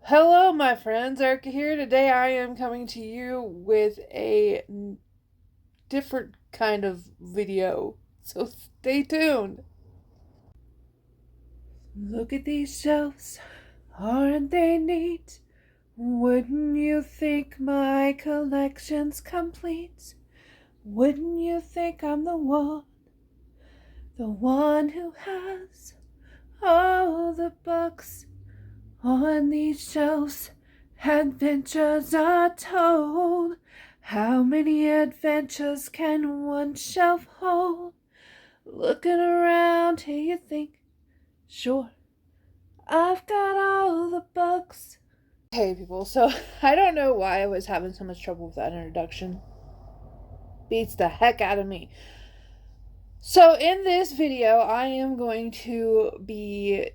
Hello, my friends. Erica here. Today I am coming to you with a different kind of video. So stay tuned. Look at these shelves. Aren't they neat? Wouldn't you think my collection's complete? Wouldn't you think I'm the one who has all the books on these shelves? Adventures are told. How many adventures can one shelf hold? Looking around here, you think, sure, I've got all the books. Hey, people, so I don't know why I was having so much trouble with that introduction. Beats the heck out of me. So, in this video, I am going to be,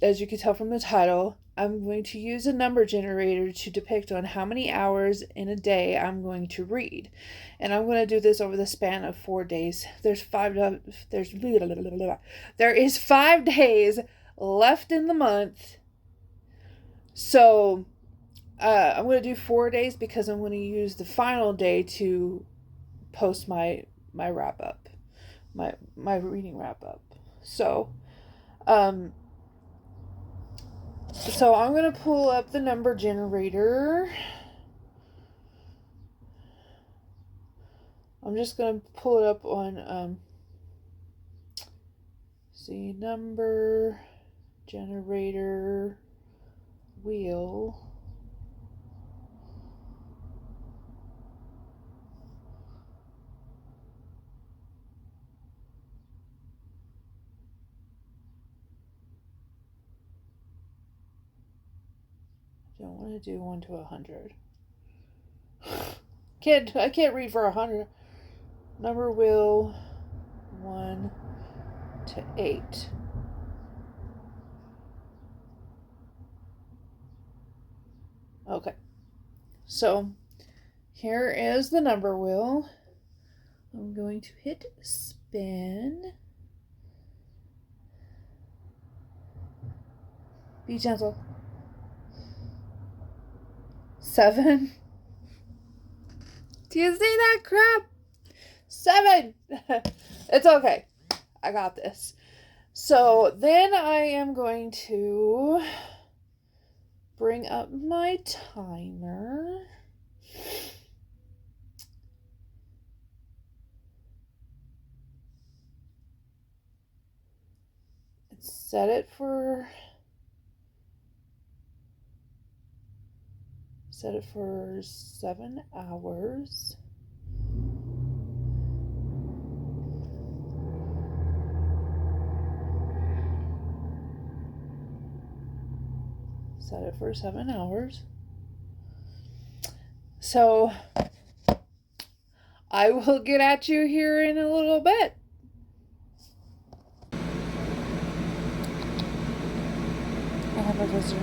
as you can tell from the title, I'm going to use a number generator to depict on how many hours in a day I'm going to read. And I'm going to do this over the span of 4 days. There is 5 days left in the month. So I'm going to do 4 days because I'm going to use the final day to post my wrap up, my reading wrap up. So I'm going to pull up the number generator. I'm just going to pull it up on, see, number generator wheel. I don't want to do 1 to 100. I can't read for 100. Number wheel 1 to 8. Okay. So here is the number wheel. I'm going to hit spin. Be gentle. 7. Do you see that crap? 7. It's okay. I got this. So then I am going to bring up my timer. Set it for 7 hours. Set it for 7 hours. So I will get at you here in a little bit. I have a visitor.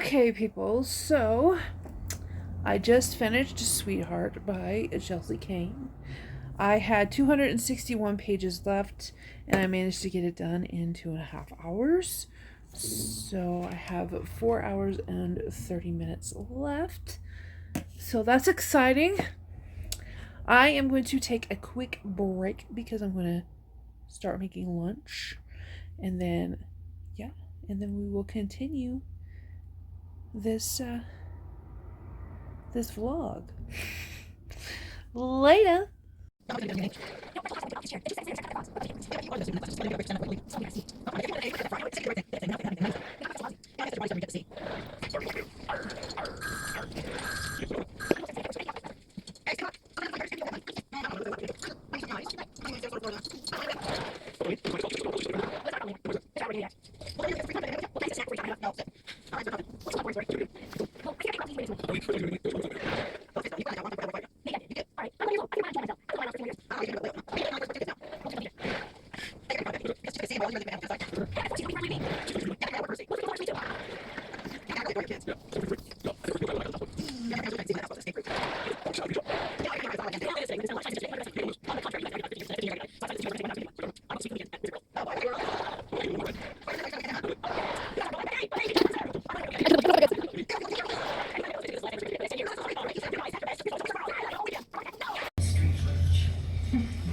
Okay, people, so I just finished Sweetheart by Chelsea Kane. I had 261 pages left, and I managed to get it done in 2.5 hours. So I have 4 hours and 30 minutes left. So that's exciting. I am going to take a quick break because I'm going to start making lunch. And then, yeah, and then we will continue this this vlog. Later.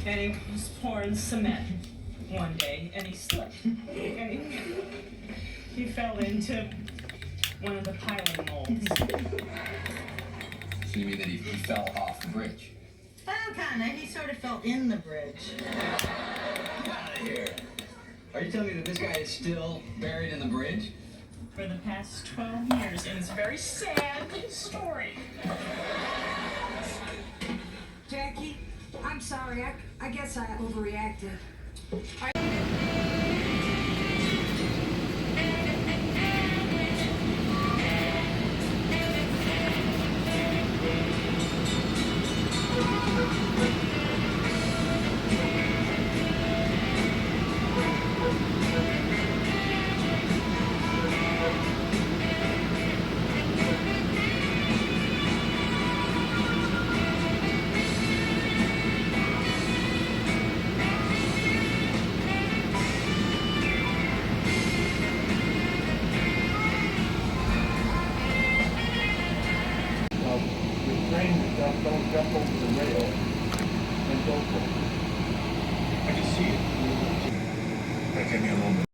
And he was pouring cement one day, and he slipped, and he fell into one of the piling molds. So you mean that he fell off the bridge? Well, kinda. He sort of fell in the bridge. Get out of here. Are you telling me that this guy is still buried in the bridge? For the past 12 years, and it's a very sad story. Jackie, I'm sorry. I guess I overreacted. Restrain yourself, don't jump over the rail and go for it. I can see it. That take me a little bit.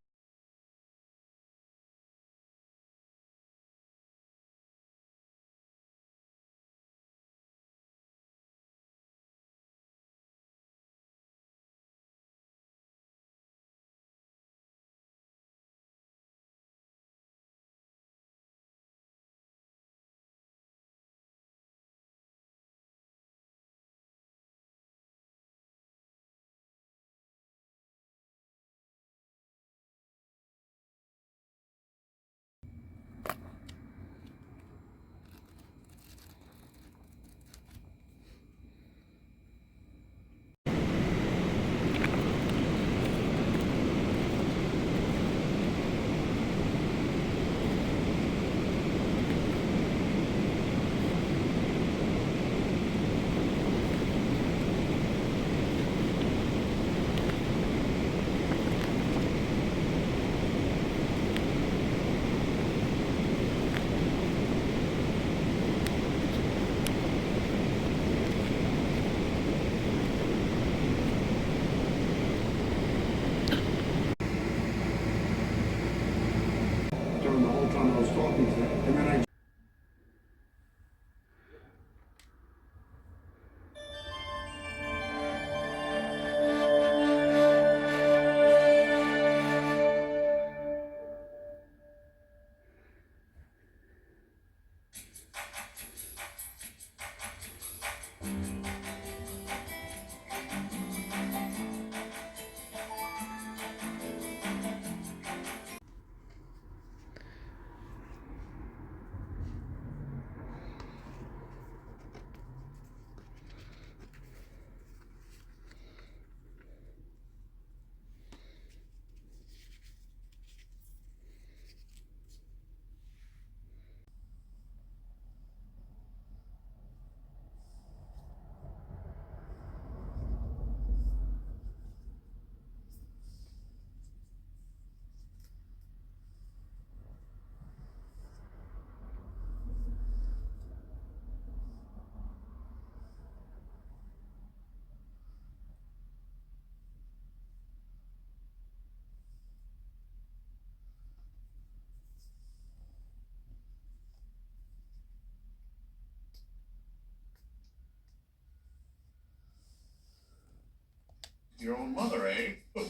Your own mother, eh? Oh, no.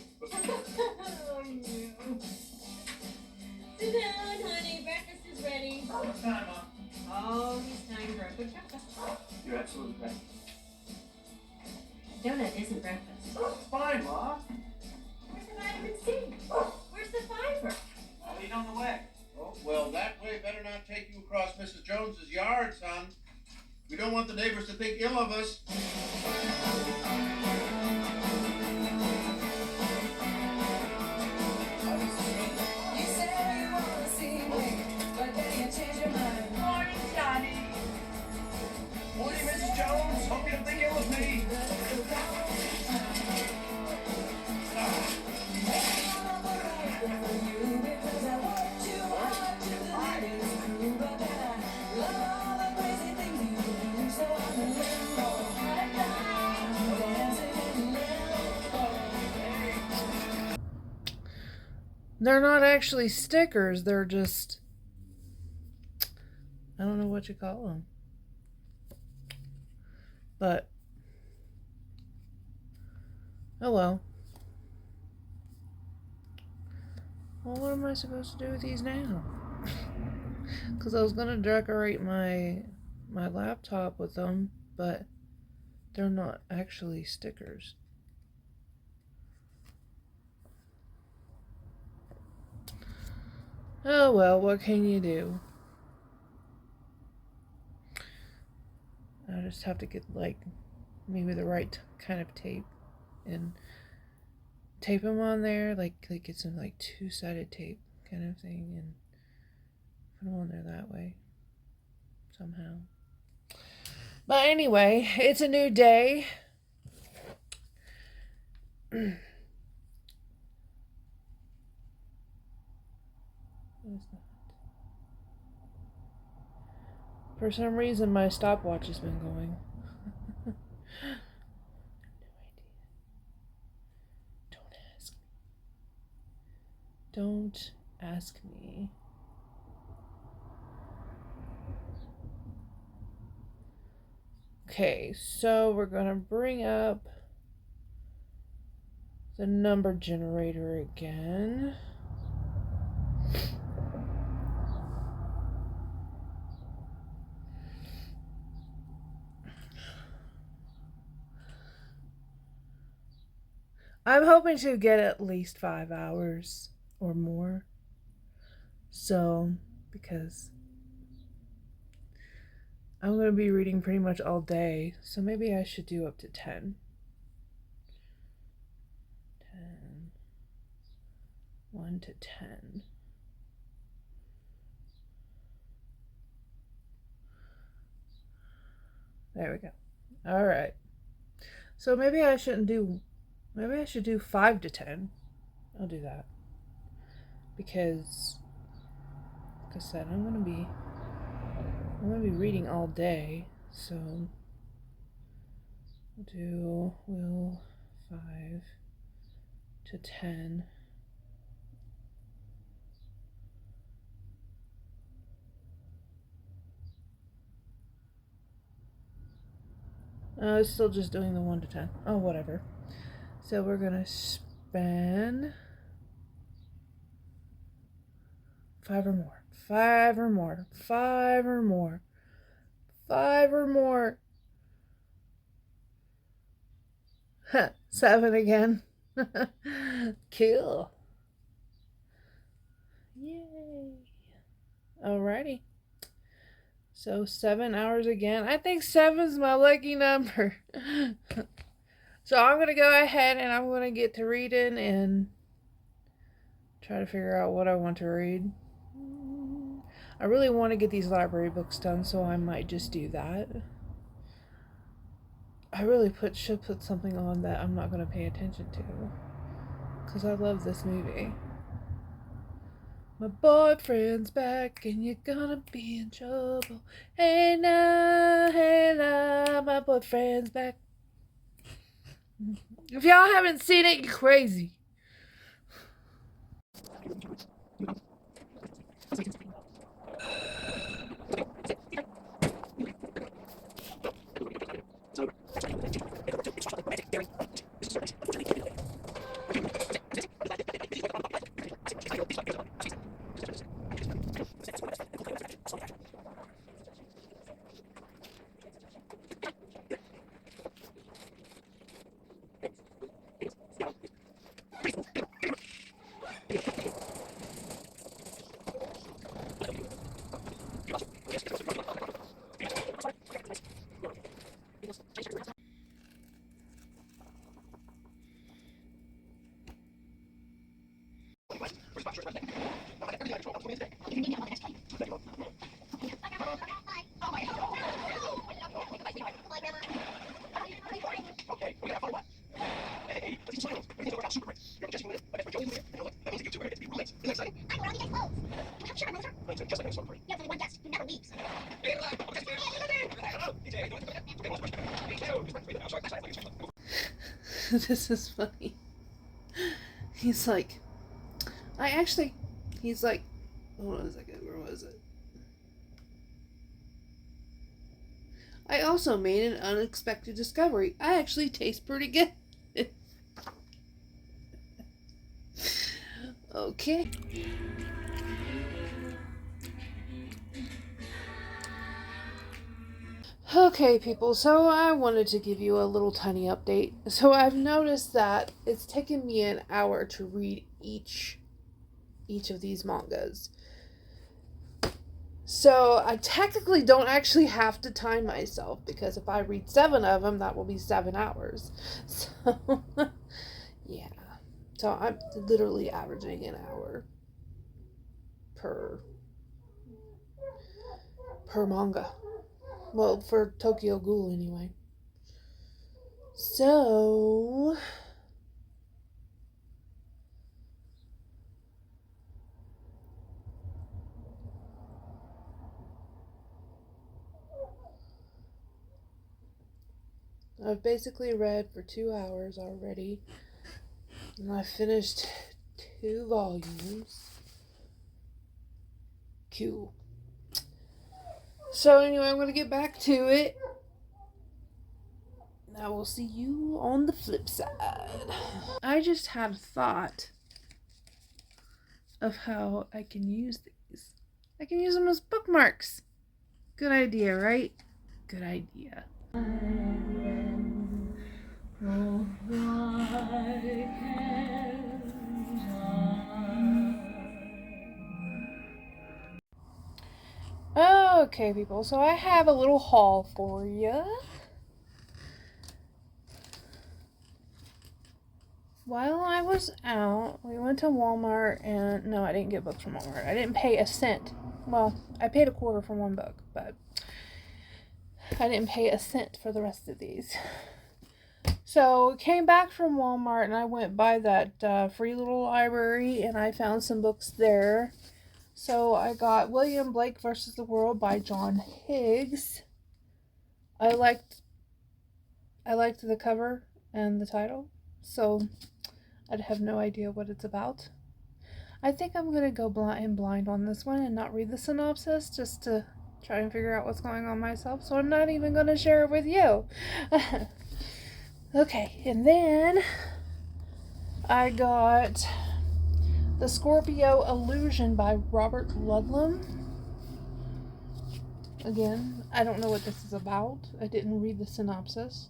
Sit down, honey. Breakfast is ready. What time, Ma? Oh, it's time for a quick breakfast. You're absolutely right. Donut isn't breakfast. It's fine, Ma. Where's the vitamin C? Where's the fiber? I'll eat on the way. Oh, well, that way better not take you across Mrs. Jones's yard, son. We don't want the neighbors to think ill of us. You say you wanna see me, but then you change your mind. Morning, Johnny. Morning, Mrs. Jones. Hope you don't think it was me. They're not actually stickers, they're just, I don't know what you call them. But, oh well. Well, what am I supposed to do with these now? Because I was going to decorate my laptop with them, but they're not actually stickers. Oh well, what can you do? I just have to get like maybe the right kind of tape and tape them on there, like get some like two-sided tape kind of thing and put them on there that way somehow. But anyway, it's a new day. What is that? For some reason, my stopwatch has been going. No idea. Don't ask me. Don't ask me. Okay, so we're gonna bring up the number generator again. I'm hoping to get at least 5 hours or more. So, because I'm going to be reading pretty much all day, so maybe I should do up to 10. 10. 1 to 10. There we go. All right. So maybe I shouldn't do... Maybe I should do 5 to 10. I'll do that. Because, like I said, I'm gonna be reading all day, so we'll 5 to 10. It's still just doing the 1 to 10. Oh, whatever. So we're gonna spend 5 or more. 5 or more. 5 or more. 5 or more. 7 again. Cool. Yay. Alrighty. So 7 hours again. I think 7's my lucky number. So I'm going to go ahead and I'm going to get to reading and try to figure out what I want to read. I really want to get these library books done, so I might just do that. I really should put something on that I'm not going to pay attention to, because I love this movie. My boyfriend's back and you're gonna be in trouble. Hey now, my boyfriend's back. If y'all haven't seen it, you're crazy. This is funny. He's like, he's like, hold on a second, where was it? I also made an unexpected discovery. I actually taste pretty good. Okay. Okay, people, so I wanted to give you a little tiny update. So I've noticed that it's taken me an hour to read each of these mangas. So I technically don't actually have to time myself, because if I read 7 of them, that will be 7 hours. So, yeah. So I'm literally averaging an hour per manga. Well, for Tokyo Ghoul anyway. So I've basically read for 2 hours already. And I finished 2 volumes. Cool. So anyway, I'm going to get back to it. I will see you on the flip side. I just had a thought of how I can use these. I can use them as bookmarks. Good idea, right? Good idea. Okay, people, so I have a little haul for you. While I was out, we went to Walmart, and no, I didn't get books from Walmart. I didn't pay a cent. Well, I paid a quarter for one book, but I didn't pay a cent for the rest of these. So, came back from Walmart, and I went by that free little library, and I found some books there. So, I got William Blake vs. the World by John Higgs. I liked the cover and the title, so I'd have no idea what it's about. I think I'm going to go blind on this one and not read the synopsis, just to try and figure out what's going on myself, so I'm not even going to share it with you. Okay, and then I got The Scorpio Illusion by Robert Ludlum. Again, I don't know what this is about. I didn't read the synopsis.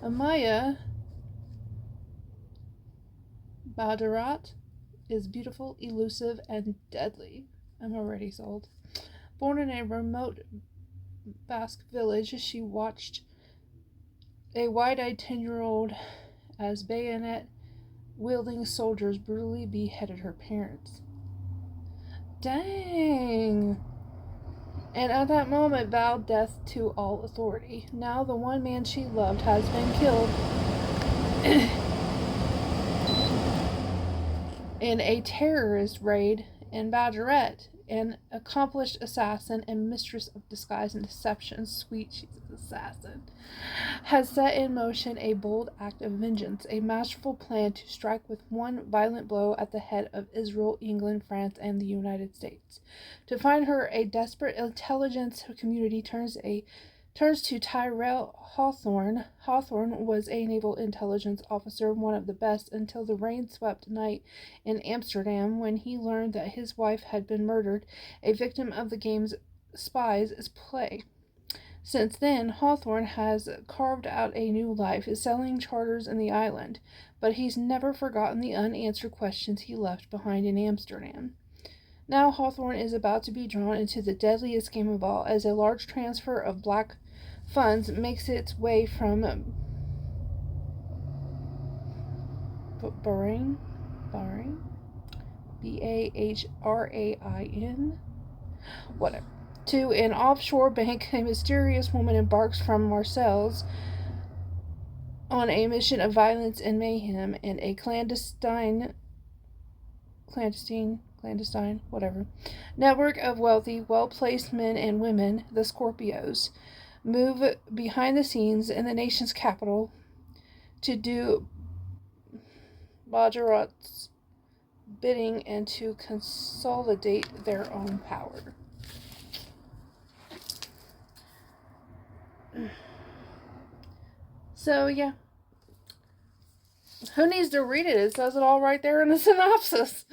Amaya Badarat is beautiful, elusive, and deadly. I'm already sold. Born in a remote Basque village, she watched a wide-eyed 10-year-old as bayonet-wielding soldiers brutally beheaded her parents. Dang! And at that moment vowed death to all authority. Now the one man she loved has been killed in a terrorist raid in Bajoret. An accomplished assassin and mistress of disguise and deception, sweet Jesus assassin, has set in motion a bold act of vengeance, a masterful plan to strike with one violent blow at the head of Israel, England, France, and the United States. To find her, a desperate intelligence community turns to Tyrell Hawthorne. Hawthorne was a naval intelligence officer, one of the best, until the rain-swept night in Amsterdam when he learned that his wife had been murdered, a victim of the game's spies' play. Since then, Hawthorne has carved out a new life, selling charters in the island, but he's never forgotten the unanswered questions he left behind in Amsterdam. Now Hawthorne is about to be drawn into the deadliest game of all, as a large transfer of black funds makes its way from Bahrain, Bahrain, whatever, to an offshore bank. A mysterious woman embarks from Marseilles on a mission of violence and mayhem, and a clandestine, whatever, network of wealthy, well-placed men and women, the Scorpios, move behind the scenes in the nation's capital to do Bajarat's bidding and to consolidate their own power. So, yeah. Who needs to read it? It says it all right there in the synopsis.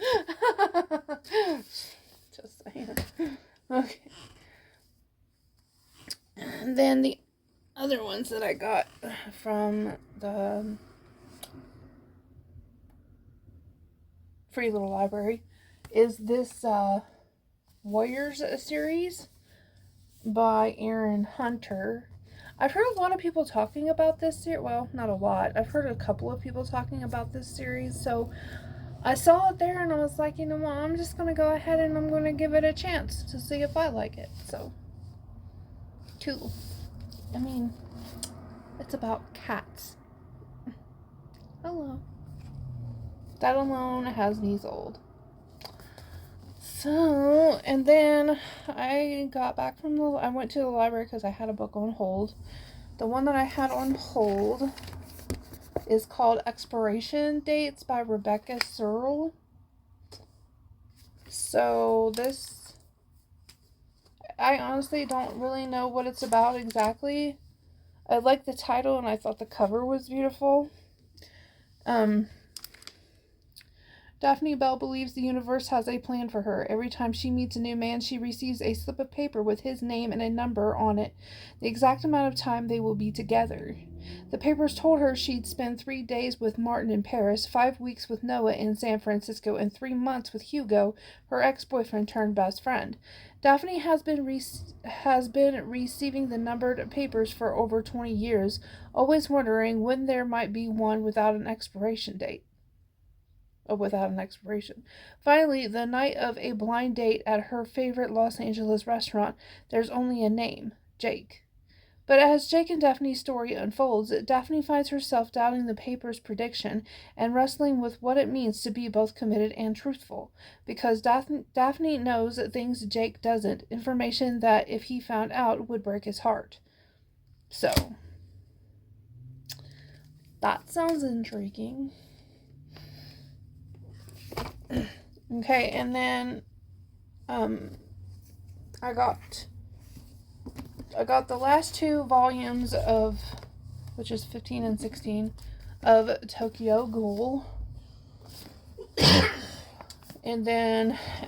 Just saying. Okay. And then the other ones that I got from the Free Little Library is this Warriors series by Aaron Hunter. I've heard a lot of people talking about this series. Well, not a lot. I've heard a couple of people talking about this series. So I saw it there and I was like, you know what? I'm just going to go ahead and I'm going to give it a chance to see if I like it. So, cool. I mean, it's about cats. Hello. That alone has me sold. So, and then I got back from I went to the library because I had a book on hold. The one that I had on hold is called Expiration Dates by Rebecca Searle. So this, I honestly don't really know what it's about exactly. I liked the title and I thought the cover was beautiful. Daphne Bell believes the universe has a plan for her. Every time she meets a new man, she receives a slip of paper with his name and a number on it, the exact amount of time they will be together. The papers told her she'd spend 3 days with Martin in Paris, 5 weeks with Noah in San Francisco, and 3 months with Hugo, her ex-boyfriend turned best friend. Daphne has been receiving the numbered papers for over 20 years, always wondering when there might be one without an expiration date. Finally, the night of a blind date at her favorite Los Angeles restaurant, there's only a name, Jake. But as Jake and Daphne's story unfolds, Daphne finds herself doubting the paper's prediction and wrestling with what it means to be both committed and truthful. Because Daphne knows things Jake doesn't, information that if he found out would break his heart. So, that sounds intriguing. Okay, and then I got the last 2 volumes of, which is 15 and 16, of Tokyo Ghoul. And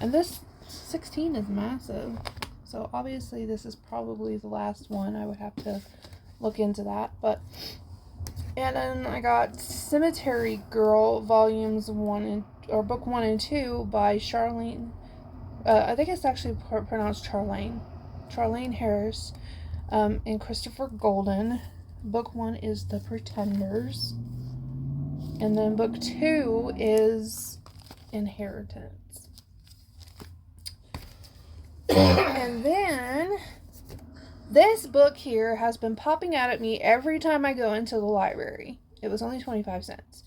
this 16 is massive. So obviously this is probably the last one. I would have to look into that. And then I got Cemetery Girl volumes 1 or book 1 and 2 by Charlene. I think it's actually pronounced Charlene Harris, and Christopher Golden. Book 1 is The Pretenders. And then book 2 is Inheritance. And then this book here has been popping out at me every time I go into the library. It was only 25 cents.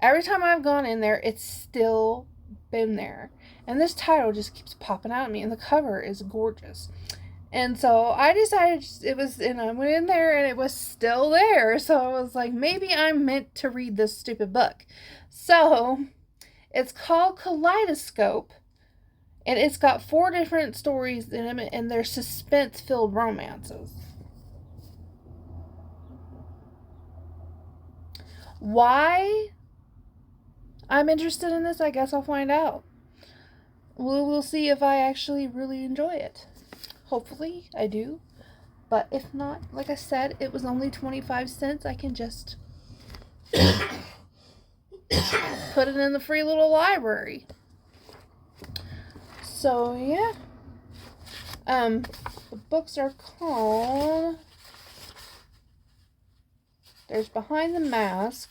Every time I've gone in there, it's still been there. And this title just keeps popping out at me, and the cover is gorgeous. And so I decided and I went in there and it was still there. So I was like, maybe I'm meant to read this stupid book. So it's called Kaleidoscope, and it's got 4 different stories in it, and they're suspense-filled romances. Why I'm interested in this, I guess I'll find out. We'll see if I actually really enjoy it. Hopefully I do. But if not, like I said, it was only 25 cents. I can just put it in the Free Little Library. So, yeah. The books are called... There's Behind the Mask.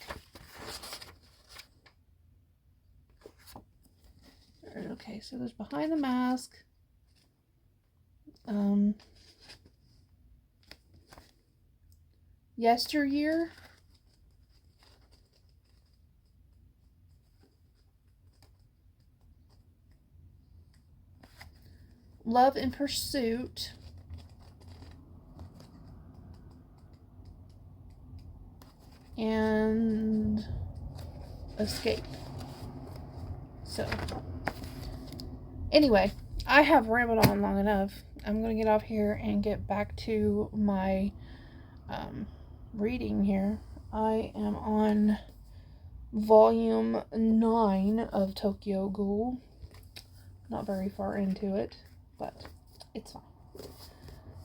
Okay, so there's Behind the Mask. Yesteryear. Love in Pursuit. and escape. So, anyway, I have rambled on long enough. I'm going to get off here and get back to my reading here. I am on volume 9 of Tokyo Ghoul. Not very far into it, but it's fine.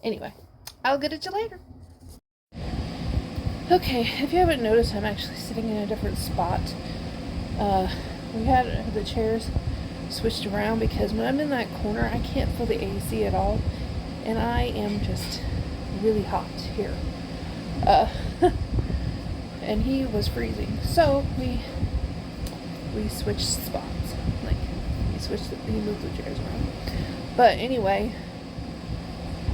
Anyway, I'll get at you later. Okay, if you haven't noticed, I'm actually sitting in a different spot. We had the chairs switched around because when I'm in that corner, I can't feel the AC at all, and I am just really hot here. And he was freezing, so we switched spots. Like, he moved the chairs around. But anyway,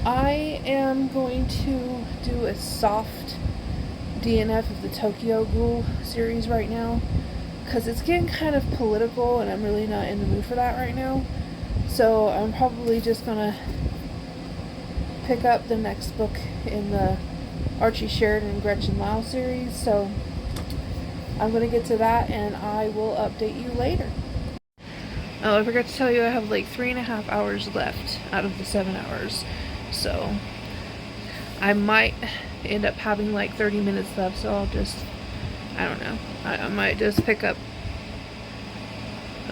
I am going to do a soft DNF of the Tokyo Ghoul series right now, because it's getting kind of political and I'm really not in the mood for that right now. So I'm probably just gonna pick up the next book in the Archie Sheridan and Gretchen Lau series. So I'm gonna get to that and I will update you later. Oh, I forgot to tell you I have like 3.5 hours left out of the 7 hours. So I might end up having like 30 minutes left, so I'll just, I don't know, I might just pick up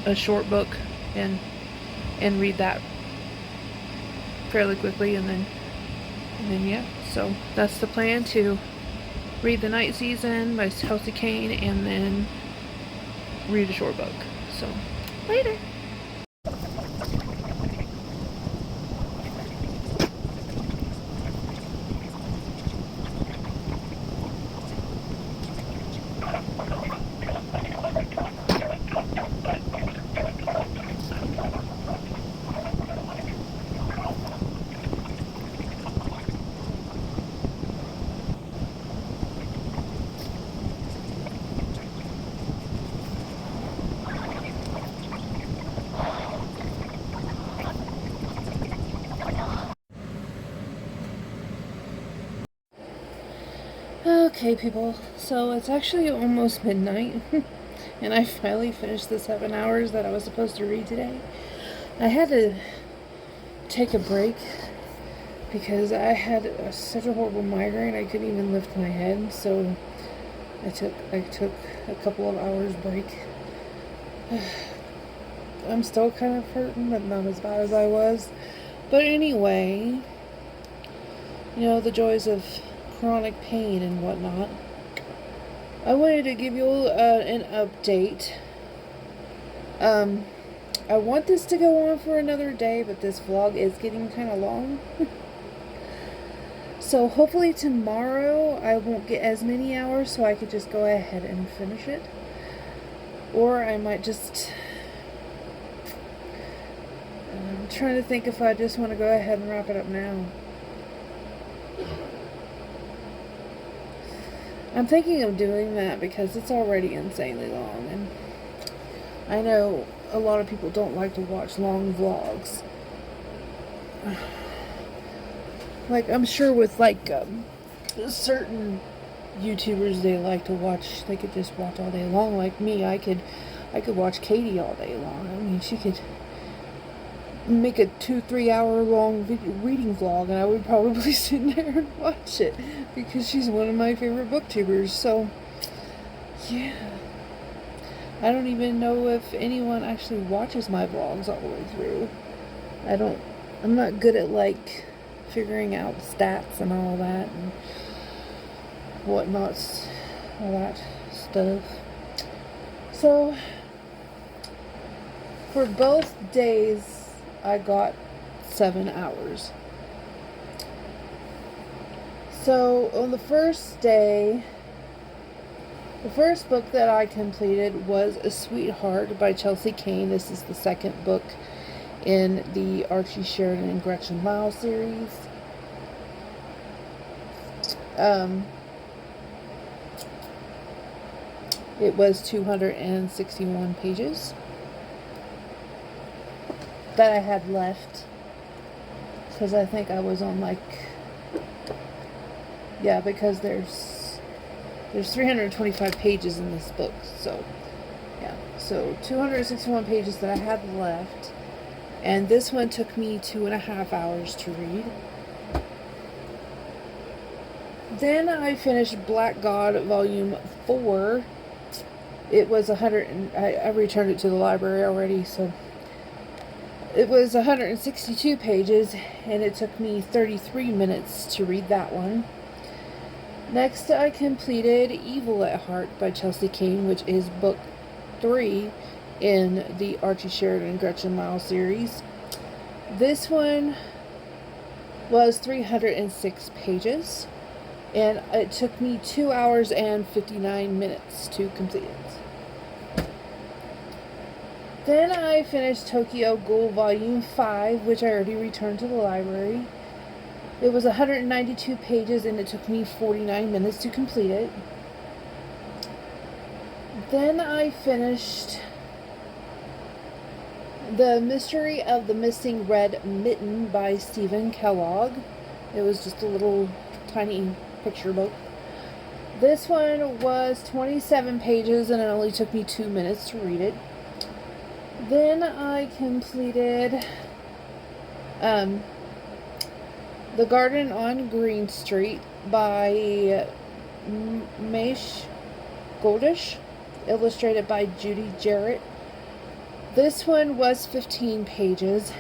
a short book and read that fairly quickly, and then yeah, so that's the plan, to read The Night Season by Chelsea Kane and then read a short book. So later. Okay, people, so it's actually almost midnight, and I finally finished the 7 hours that I was supposed to read today. I had to take a break because I had such a horrible migraine I couldn't even lift my head, so I took a couple of hours break. I'm still kind of hurting, but not as bad as I was. But anyway, you know, the joys of chronic pain and whatnot. I wanted to give you an update. I want this to go on for another day, but this vlog is getting kind of long. So hopefully tomorrow I won't get as many hours, so I could just go ahead and finish it. Or I might just... I'm trying to think if I just want to go ahead and wrap it up now. I'm thinking of doing that because it's already insanely long, and I know a lot of people don't like to watch long vlogs. Like, I'm sure with like certain YouTubers, they like to watch, they could just watch all day long. Like me, I could watch Katie all day long. I mean, she could make a 2-3 hour long reading vlog, and I would probably sit there and watch it because she's one of my favorite booktubers. So yeah, I don't even know if anyone actually watches my vlogs all the way through. I'm not good at like figuring out stats and all that and whatnot, all that stuff. So for both days I got 7 hours. So on the first day, the first book that I completed was A Sweetheart by Chelsea Kane. This is the second book in the Archie Sheridan and Gretchen Lau series. It was 261 pages that I had left, because I think I was on like, yeah, because there's there's 325 pages in this book, so yeah. So 261 pages that I had left, and this one took me 2.5 hours to read. Then I finished Black God Volume 4. It was I returned it to the library already, so it was 162 pages, and it took me 33 minutes to read that one. Next, I completed Evil at Heart by Chelsea Cain, which is book 3 in the Archie Sheridan and Gretchen Miles series. This one was 306 pages, and it took me 2 hours and 59 minutes to complete it. Then I finished Tokyo Ghoul Volume 5, which I already returned to the library. It was 192 pages, and it took me 49 minutes to complete it. Then I finished The Mystery of the Missing Red Mitten by Stephen Kellogg. It was just a little tiny picture book. This one was 27 pages, and it only took me 2 minutes to read it. Then I completed The Garden on Green Street by Maish Goldish, illustrated by Judy Jarrett. This one was 15 pages,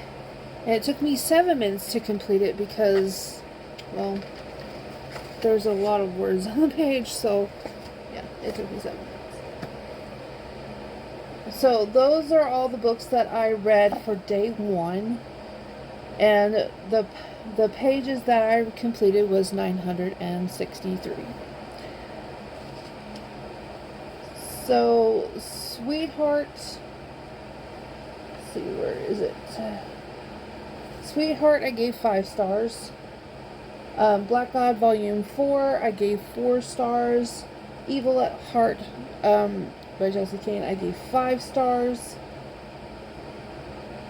and it took me 7 minutes to complete it because, well, there's a lot of words on the page, so yeah, it took me 7 minutes. So those are all the books that I read for day 1, and the pages that I completed was 963. So, Sweetheart, let's see, where is it? Sweetheart, I gave 5 stars. Black God Volume 4, I gave 4 stars. Evil at Heart, by Chelsea Cain, I gave 5 stars.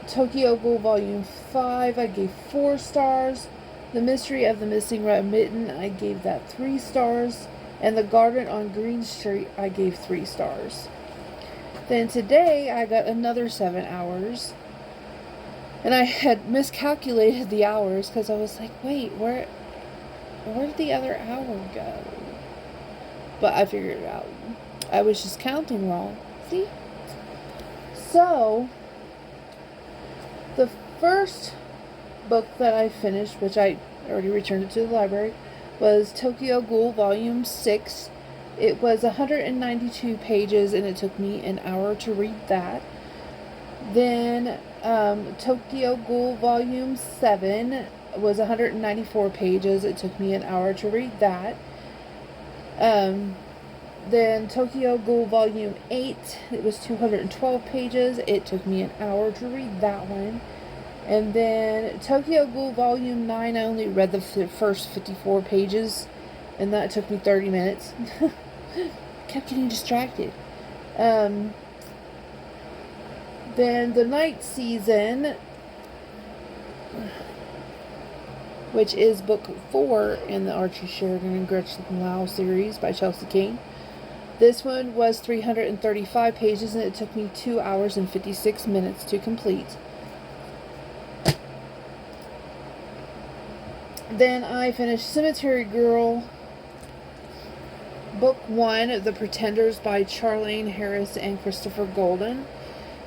Tokyo Ghoul Volume 5, I gave 4 stars. The Mystery of the Missing Red Mitten, I gave that 3 stars. And The Garden on Green Street, I gave 3 stars. Then today, I got another 7 hours. And I had miscalculated the hours because I was like, wait, where did the other hour go? But I figured it out. I was just counting wrong. See? So, the first book that I finished, which I already returned it to the library, was Tokyo Ghoul Volume 6. It was 192 pages, and it took me an hour to read that. Then Tokyo Ghoul Volume 7 was 194 pages. It took me an hour to read that. Then Tokyo Ghoul Volume 8, it was 212 pages. It took me an hour to read that one. And then Tokyo Ghoul Volume 9, I only read the first 54 pages, and that took me 30 minutes. Kept getting distracted. Then The Night Season, which is book 4 in the Archie Sheridan and Gretchen Miles series by Chelsea Cain. This one was 335 pages, and it took me 2 hours and 56 minutes to complete. Then I finished Cemetery Girl, Book 1, The Pretenders by Charlene Harris and Christopher Golden.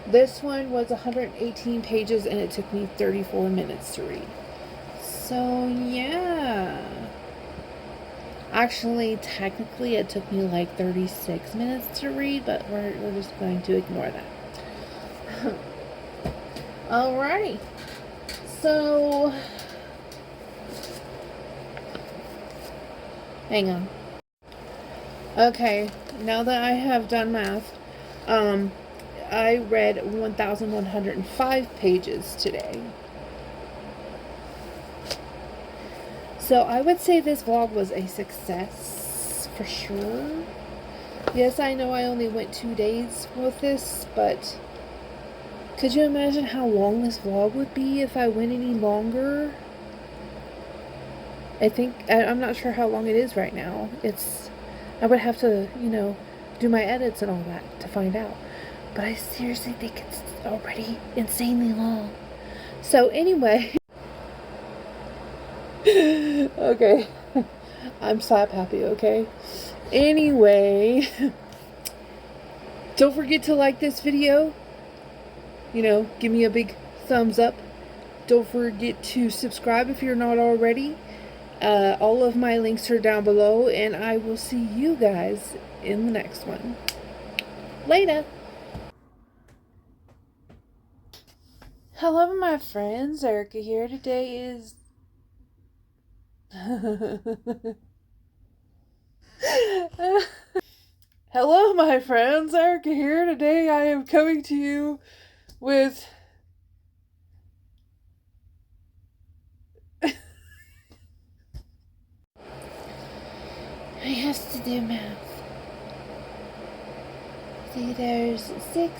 This one was 118 pages, and it took me 34 minutes to read. So, yeah. Actually, technically, it took me like 36 minutes to read, but we're just going to ignore that. Alrighty. So, hang on. Okay, now that I have done math, I read 1,105 pages today. So I would say this vlog was a success, for sure. Yes, I know I only went 2 days with this, but could you imagine how long this vlog would be if I went any longer? I'm not sure how long it is right now. I would have to, do my edits and all that to find out. But I seriously think it's already insanely long. So anyway, okay, I'm slap happy, okay? Anyway, don't forget to like this video. Give me a big thumbs up. Don't forget to subscribe if you're not already. All of my links are down below, and I will see you guys in the next one. Later. Hello, my friends. Erica here. Today is... Hello, my friends. Erica here. Today I am coming to you with... I have to do math. See, there's 6, 7,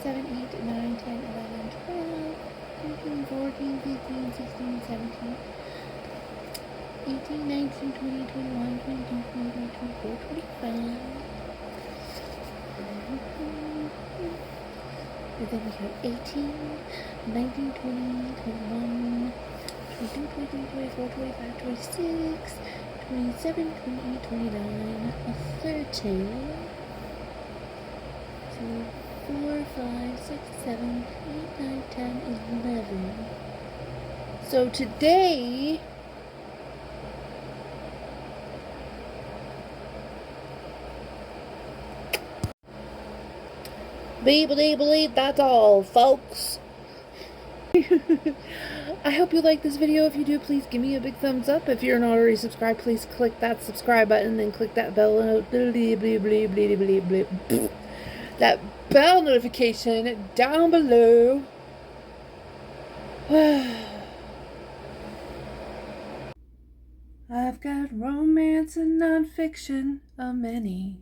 8, 9, 10, 11, 12, 13, 14, 15, 16, 17, 18, 19, 20, 21, 22, 23, 24, 25. And then we have 18, 19, 20, 21, 22, 23, 24, 25, 26, 27, 28, 29, 30. 2, 4, 5, 6, 7, 8, 9, 10, 11. So today, believe that's all, folks. I hope you like this video. If you do, please give me a big thumbs up. If you're not already subscribed, please click that subscribe button and then click that bell that bell notification down below. I've got romance and nonfiction, a many.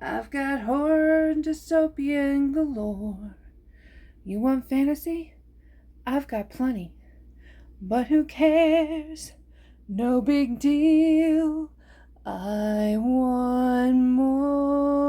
I've got horror and dystopian galore. You want fantasy? I've got plenty. But who cares? No big deal. I want more.